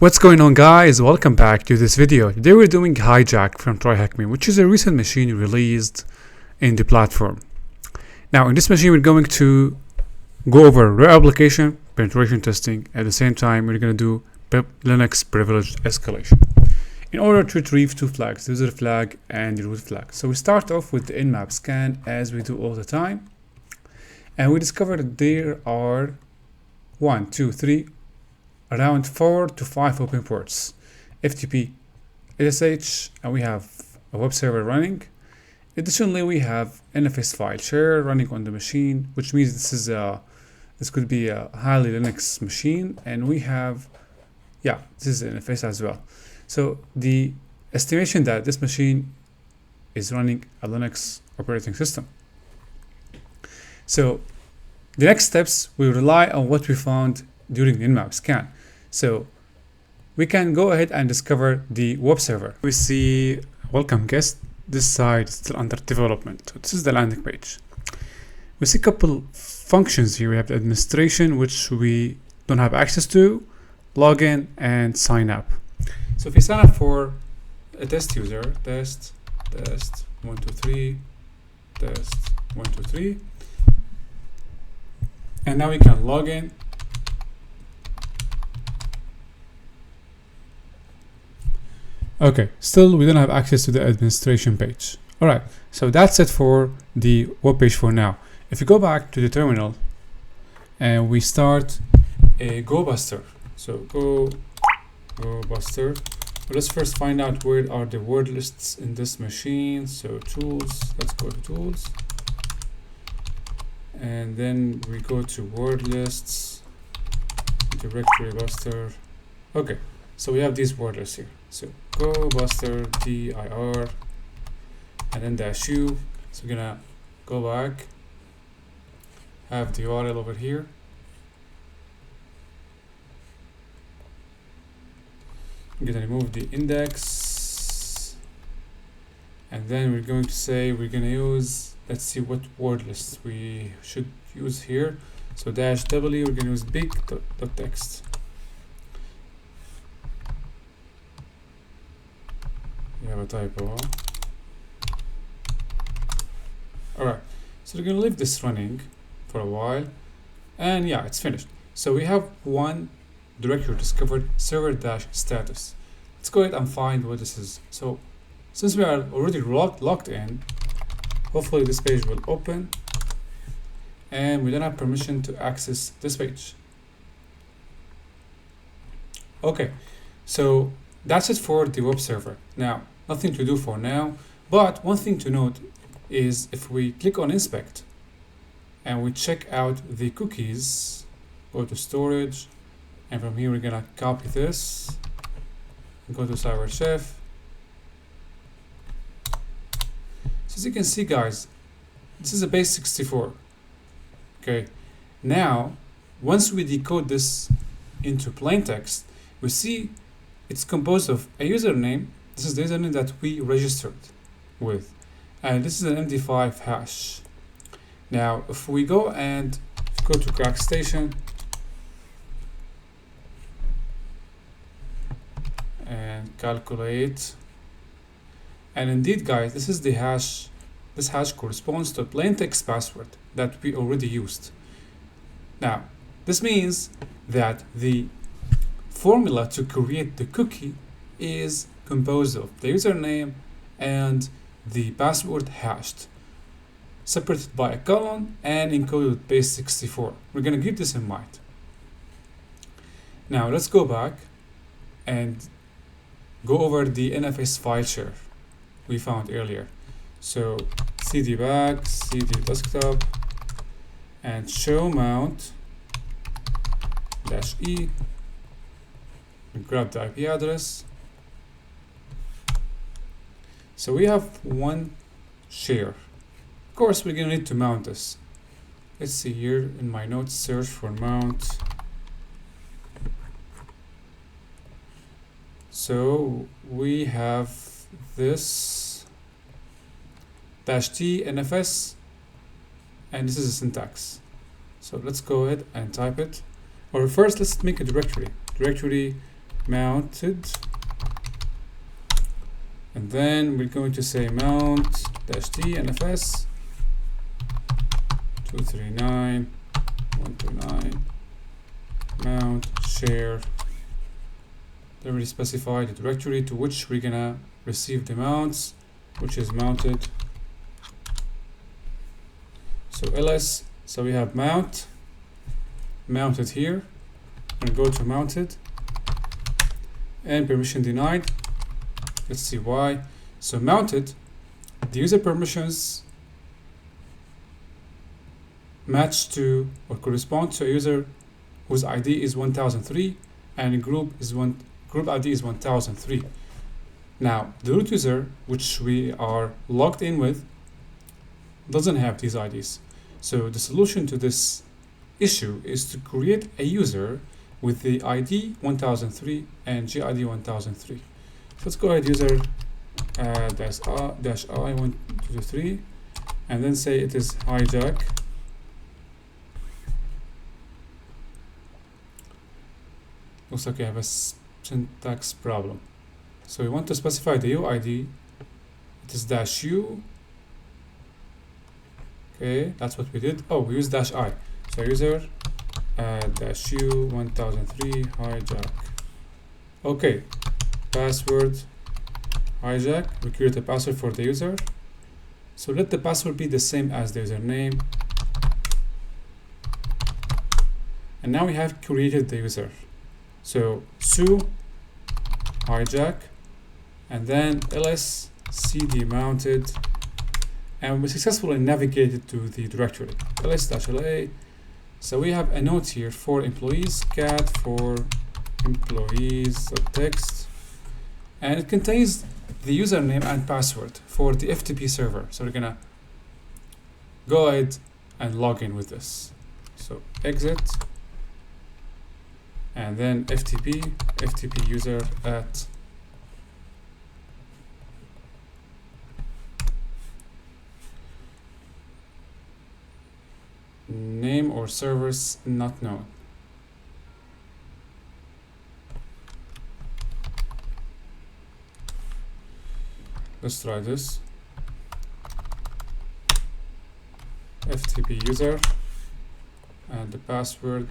What's going on, guys? Welcome back to this video. Today we're doing Hijack from TryHackMe, which is a recent machine released in the platform. Now in this machine we're going to go over real application penetration testing. At the same time we're going to do Linux privilege escalation in order to retrieve two flags, the user flag and the root flag. So we start off with the nmap scan as we do all the time, and we discovered that there are around 4 to 5 open ports, FTP, SSH, and we have a web server running. Additionally, we have NFS file share running on the machine, which means this could be a highly Linux machine, and we have, this is NFS as well. So the estimation that this machine is running a Linux operating system. So the next steps will rely on what we found during the nmap scan. So we can go ahead and discover the web server. We see welcome guest. This side is still under development. So this is the landing page. We see a couple functions here. We have the administration, which we don't have access to, login, and sign up. So if you sign up for a test user, test 123, test 123, and now we can log in. Okay, still we don't have access to the administration page. Alright, so that's it for the web page for now. If you go back to the terminal and we start a GoBuster, so GoBuster. Let's first find out where are the word lists in this machine. So tools, let's go to tools, and then we go to word lists, directory buster. Okay, so we have these word lists here. So GoBuster dir and then -u. So we're gonna go back, have the URL over here. I'm gonna remove the index, and then we're going to say we're gonna use, let's see what word lists we should use here. So -w, we're gonna use big.text. We have a typo. Alright, so we're gonna leave this running for a while, and it's finished. So we have one directory discovered, server-status. Let's go ahead and find what this is. So since we are already logged in, hopefully this page will open, and we don't have permission to access this page. Okay, so that's it for the web server. Now, nothing to do for now, but one thing to note is if we click on inspect and we check out the cookies, go to storage, and from here we're gonna copy this, go to Cyber Chef. So as you can see, guys, this is a base 64. Okay, now once we decode this into plain text, we see it's composed of a username. This is the username that we registered with, and this is an MD5 hash. Now if we go to crack station and calculate, and indeed, guys, this is the hash. This hash corresponds to a plain text password that we already used. Now this means that the formula to create the cookie is composed of the username and the password hashed, separated by a colon and encoded with base 64. We're gonna keep this in mind. Now let's go back and go over the NFS file share we found earlier. So cd back, cd desktop, and show mount -e. We grab the IP address. So we have one share. Of course, we're gonna need to mount this. Let's see here in my notes, search for mount. So we have this -t NFS, and this is a syntax. So let's go ahead and type it. Or first, let's make a directory. mounted, and then we're going to say mount dash t NFS 239.129 mount share. They already specify the directory to which we're gonna receive the mounts, which is mounted. So ls, so we have mounted here, and go to mounted, and permission denied. Let's see why. So mounted, the user permissions match to or correspond to a user whose ID is 1003 and group ID is 1003. Now the root user, which we are logged in with, doesn't have these IDs. So the solution to this issue is to create a user with the ID 1003 and GID 1003. So let's go ahead, user dash I 123, and then say it is hijack. Looks like I have a syntax problem. So we want to specify the UID. It is dash U. Okay, that's what we did. Oh, we use dash I. So user dash U 1003 hijack. Okay, password hijack. We create a password for the user. So let the password be the same as the username. And now we have created the user. So su hijack, and then ls cd mounted, and we successfully navigated to the directory ls-la. So we have a note here for employees, cat for employees.text, and it contains the username and password for the FTP server. So we're gonna go ahead and log in with this. So exit, and then FTP user at name or servers not known. Let's try this. FTP user and the password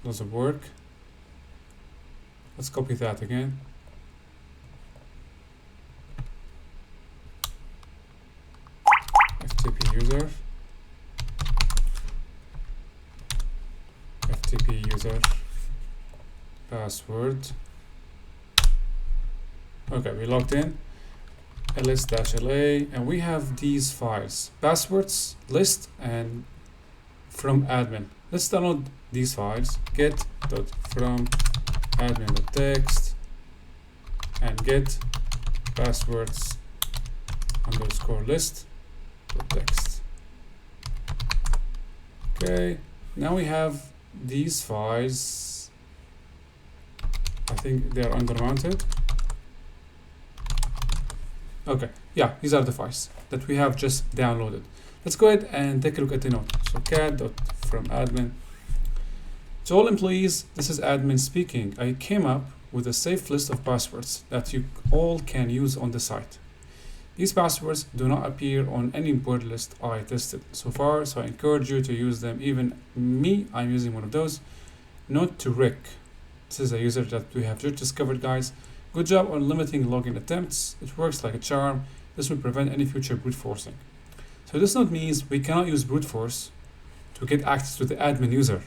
doesn't work. Let's copy that again. FTP user, FTP user, password. Okay, we logged in. ls-la, and we have these files: passwords, list, and from admin. Let's download these files: get.from admin.txt and get passwords underscore list.txt. Okay, now we have these files. I think they are undermounted. Okay, yeah, these are the files that we have just downloaded. Let's go ahead and take a look at the note. So cat.from admin. To all employees, this is admin speaking. I came up with a safe list of passwords that you all can use on the site. These passwords do not appear on any word list I tested so far, so I encourage you to use them. Even me, I'm using one of those. Note to Rick. This is a user that we have just discovered, guys. Good job on limiting login attempts. It works like a charm. This will prevent any future brute forcing. So this note means we cannot use brute force to get access to the admin user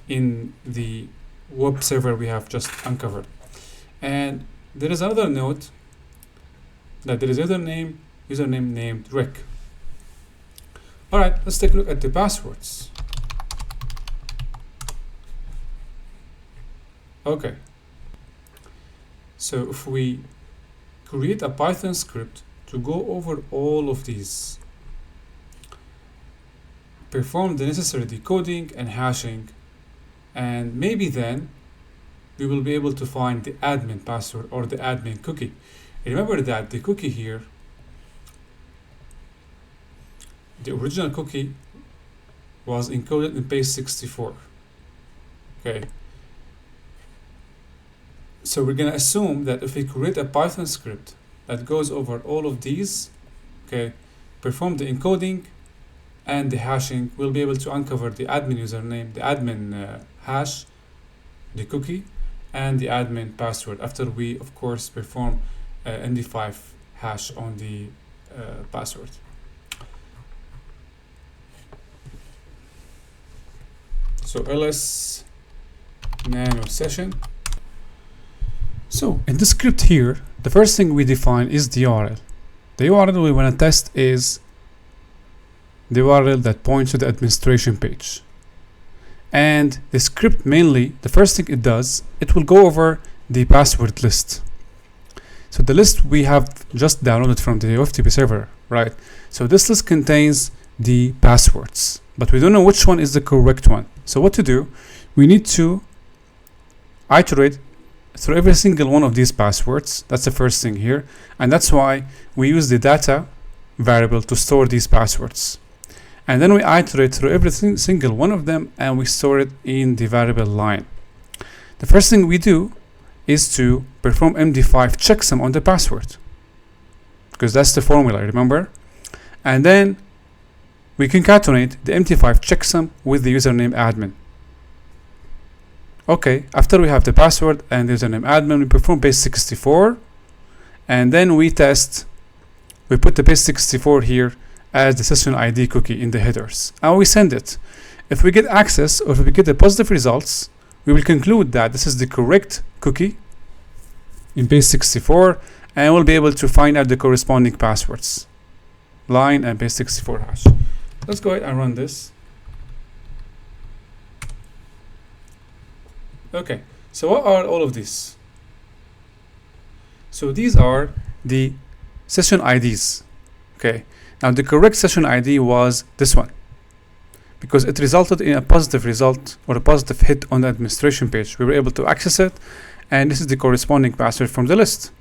in the web server we have just uncovered. And there is another note that there is username named Rick. All right, let's take a look at the passwords. Okay. So if we create a Python script to go over all of these, perform the necessary decoding and hashing, and maybe then we will be able to find the admin password or the admin cookie. Remember that the cookie here, the original cookie was encoded in base 64. Okay. So we're gonna assume that if we create a Python script that goes over all of these, okay, perform the encoding and the hashing, we'll be able to uncover the admin username, the admin hash, the cookie, and the admin password after we, of course, perform MD5 hash on the password. So ls nano session. So in the script here, the first thing we define is the URL. The URL we want to test is the URL that points to the administration page. And the script mainly, the first thing it does, it will go over the password list. So the list we have just downloaded from the OFTP server, right? So this list contains the passwords, but we don't know which one is the correct one. So what to do? We need to iterate through every single one of these passwords. That's the first thing here. And that's why we use the data variable to store these passwords. And then we iterate through every single one of them and we store it in the variable line. The first thing we do is to perform MD5 checksum on the password, because that's the formula, remember? And then we concatenate the MD5 checksum with the username admin. Okay, after we have the password and the username admin, we perform base 64, and then we test. We put the base 64 here as the session ID cookie in the headers, and we send it. If we get access or if we get the positive results, we will conclude that this is the correct cookie in base 64, and we'll be able to find out the corresponding passwords, line and base 64 hash. Let's go ahead and run this. Okay, so what are all of these? So these are the session IDs. Okay, now the correct session ID was this one, because it resulted in a positive result or a positive hit on the administration page. We were able to access it, and this is the corresponding password from the list.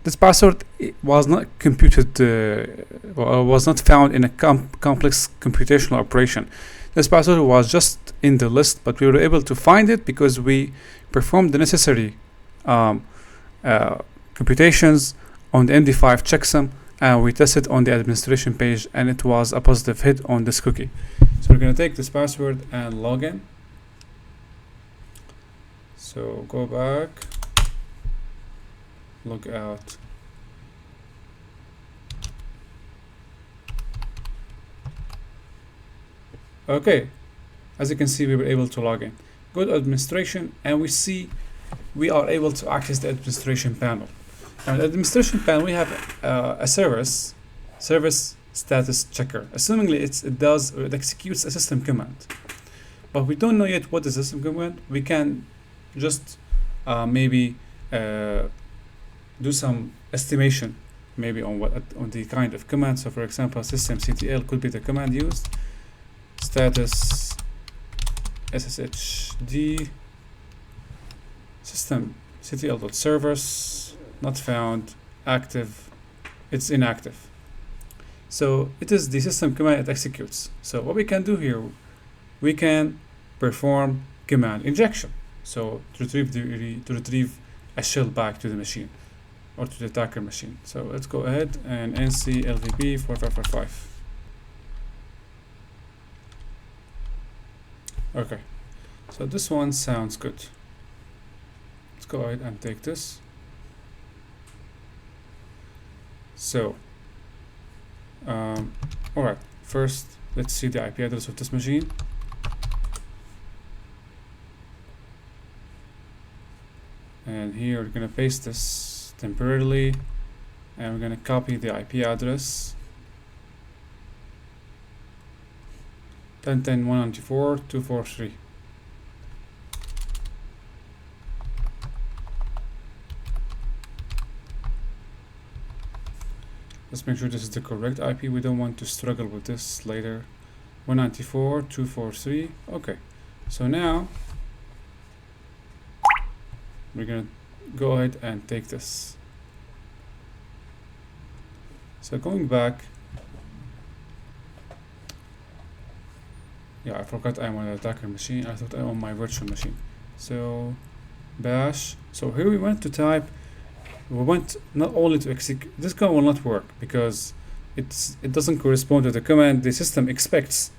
This password was not computed, was not found in a complex computational operation. This password was just in the list, but we were able to find it because we performed the necessary computations on the MD5 checksum, and we tested on the administration page, and it was a positive hit on this cookie. So we're going to take this password and log in. So go back, log out. Okay, as you can see, we were able to log in. Go to administration, and we see we are able to access the administration panel. Now, in the administration panel, we have a service status checker. Assumingly, it executes a system command, but we don't know yet what is the system command. We can just maybe do some estimation, maybe on the kind of command. So, for example, systemctl could be the command used. Status sshd systemctl.servers not found, active, it's inactive. So it is the system command that executes. So what we can do here, we can perform command injection. So to retrieve a shell back to the machine or to the attacker machine. So let's go ahead and nc lvb 4555. Okay, so this one sounds good. Let's go ahead and take this. So, alright, first let's see the IP address of this machine. And here we're going to paste this temporarily, and we're going to copy the IP address 10.10.194.243. Let's make sure this is the correct IP. We don't want to struggle with this later. 194.243. Okay, so now we're gonna go ahead and take this. So going back, Yeah, I forgot I'm on the attacker machine. I thought I'm on my virtual machine. So bash. So here we want to type. We want not only to execute. This command will not work because it doesn't correspond to the command the system expects.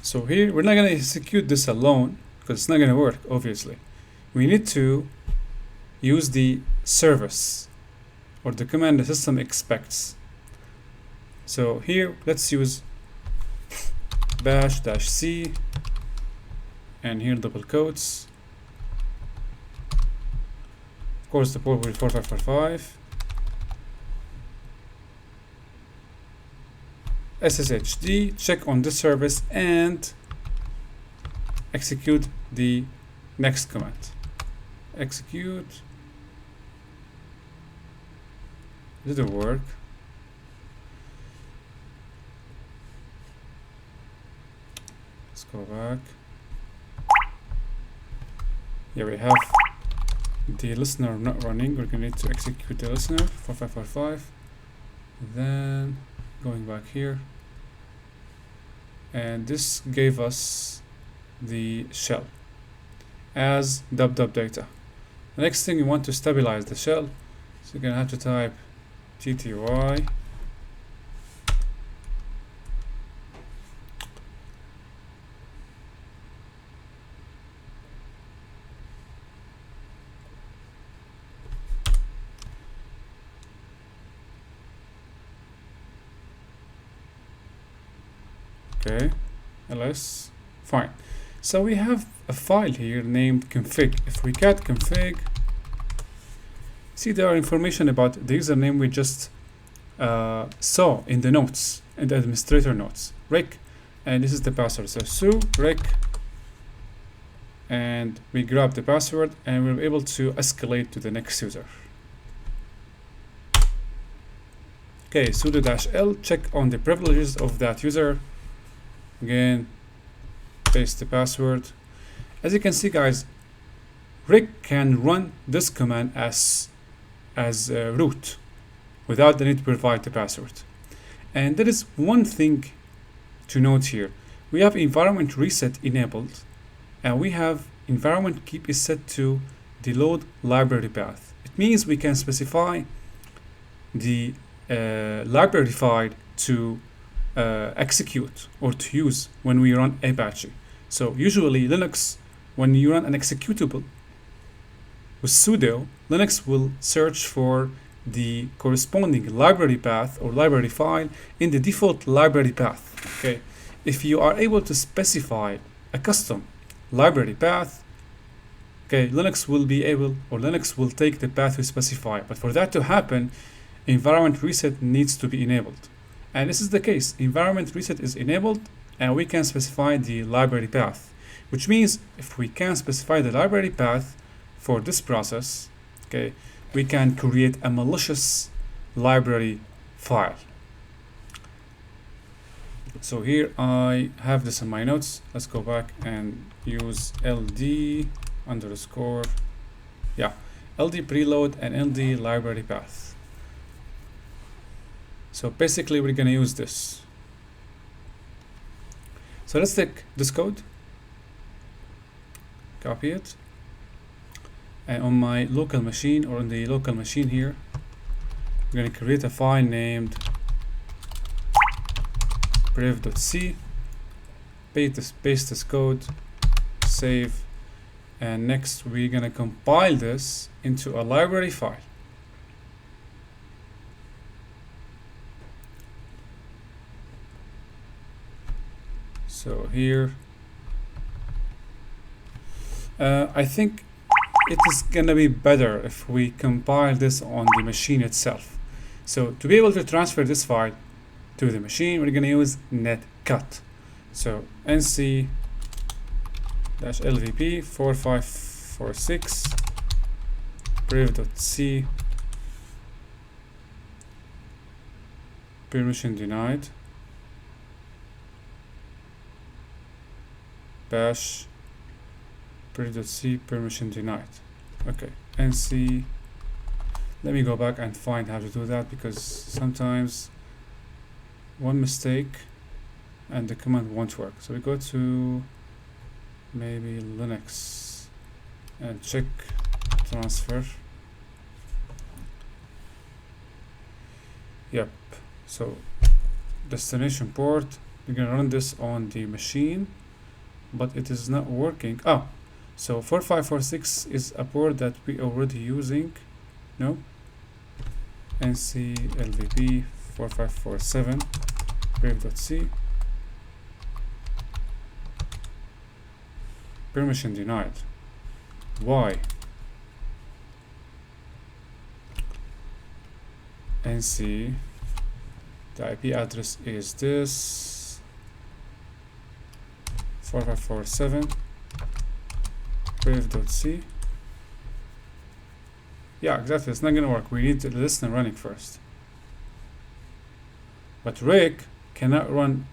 So here we're not gonna execute this alone because it's not gonna work. Obviously, we need to use the service or the command the system expects. So here let's use bash -c and here double quotes. Of course the port will be 4545. SSHD, check on this service and execute the next command. Execute. Did it work? Let's go back. Here we have the listener not running. We're going to need to execute the listener 4545. Then going back here, and this gave us the shell as dub data. The next thing we want to stabilize the shell, so you're gonna have to type tty okay, ls, fine. So we have a file here named config. If we cat config, see there are information about the username we just saw in the notes, in the administrator notes, Rick, and this is the password. So su Rick, and we grab the password and we're able to escalate to the next user. Okay, sudo -l, check on the privileges of that user. Again, paste the password. As you can see, guys, Rick can run this command as root without the need to provide the password. And there is one thing to note here. We have environment reset enabled, and we have environment keep is set to the load library path. It means we can specify the library file to execute or to use when we run Apache. So usually Linux, when you run an executable with sudo, Linux will search for the corresponding library path or library file in the default library path. Okay, if you are able to specify a custom library path, okay, Linux will be able, or Linux will take the path we specify. But for that to happen, environment reset needs to be enabled. And this is the case. Environment reset is enabled and we can specify the library path, which means if we can specify the library path for this process, okay, we can create a malicious library file. So here I have this in my notes. Let's go back and use ld underscore, yeah, ld preload and ld library path. So basically we're gonna use this. So let's take this code, copy it, and on my local machine or on the local machine here, we're gonna create a file named prev.c, paste this code, save, and next we're gonna compile this into a library file. So here, I think it is gonna be better if we compile this on the machine itself. So to be able to transfer this file to the machine, we're gonna use netcut. So nc-lvp 4546 prev.c permission denied bash prev.c permission denied. Okay, nc, let me go back and find how to do that, because sometimes one mistake and the command won't work. So we go to maybe Linux and check transfer. Yep, so destination port, we're gonna run this on the machine, but it is not working. Oh, so 4546 is a port that we already using. No, nc lvp 4547 brave.c, permission denied. Why? nc, the IP address is this 4547 brave.c. Yeah, exactly, it's not gonna work. We need the listener running first. But Rick cannot run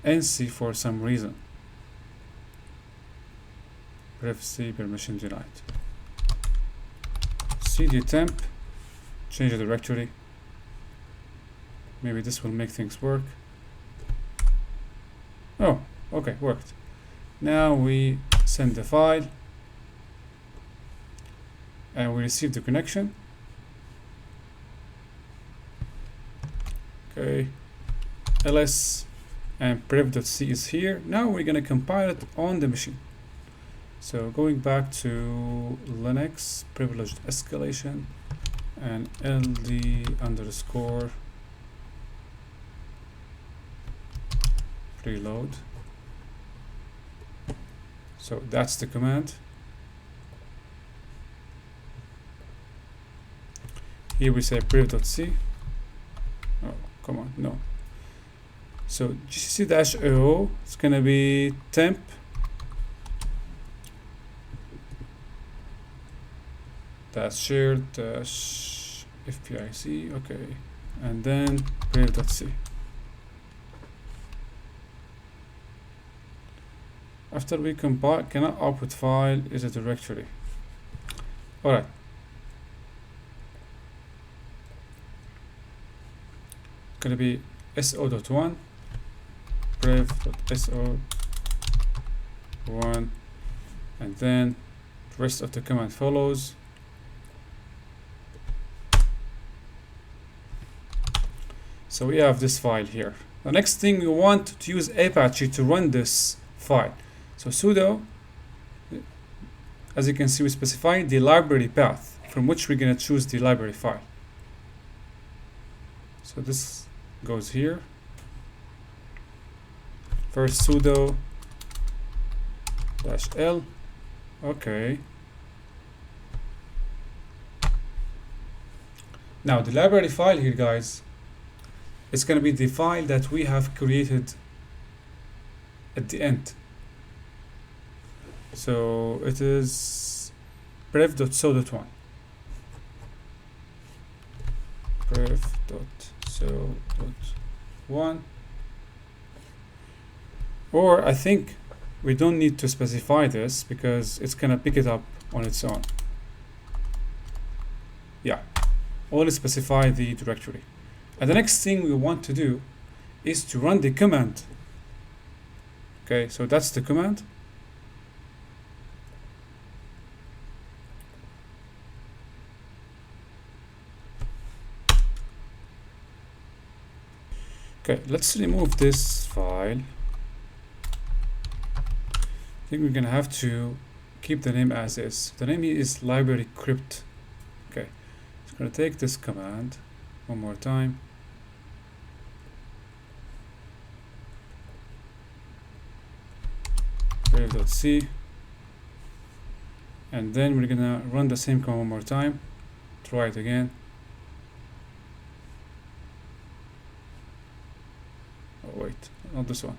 nc for some reason. Brave.c permission denied. cd temp, change the directory. Maybe this will make things work. Oh, okay, worked. Now we send the file and we receive the connection. Okay, ls and prev.c is here. Now we're gonna compile it on the machine. So going back to Linux, privileged escalation and ld underscore preload. So that's the command. Here we say prev.c. Oh, come on, no. So gcc-o, it's gonna be temp dash shared dash fpic, okay, and then prev.c. After we compile, cannot output file is a directory. Alright. Gonna be so.1 prev.so1, and then the rest of the command follows. So we have this file here. The next thing, we want to use Apache to run this file. So sudo, as you can see, we specify the library path from which we're going to choose the library file. So this goes here. First sudo -l. Okay. Now the library file here, guys, is going to be the file that we have created at the end. So it is prev.so.1. prev.so.1. Or I think we don't need to specify this because it's gonna pick it up on its own. Yeah, only specify the directory. And the next thing we want to do is to run the command. Okay, so that's the command. Okay, let's remove this file. I think we're gonna have to keep the name as is. The name here is library crypt. Okay, it's gonna take this command one more time. prev.c, and then we're gonna run the same command one more time. Try it again. Oh wait, not this one.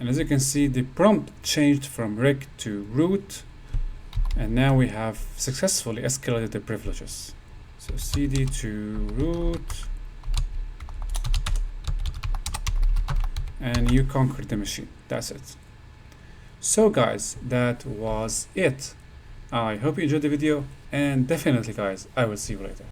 And as you can see, the prompt changed from reg to root, and now we have successfully escalated the privileges. So cd to root, and you conquered the machine. That's it. So guys, that was it. I hope you enjoyed the video, and definitely guys, I will see you later.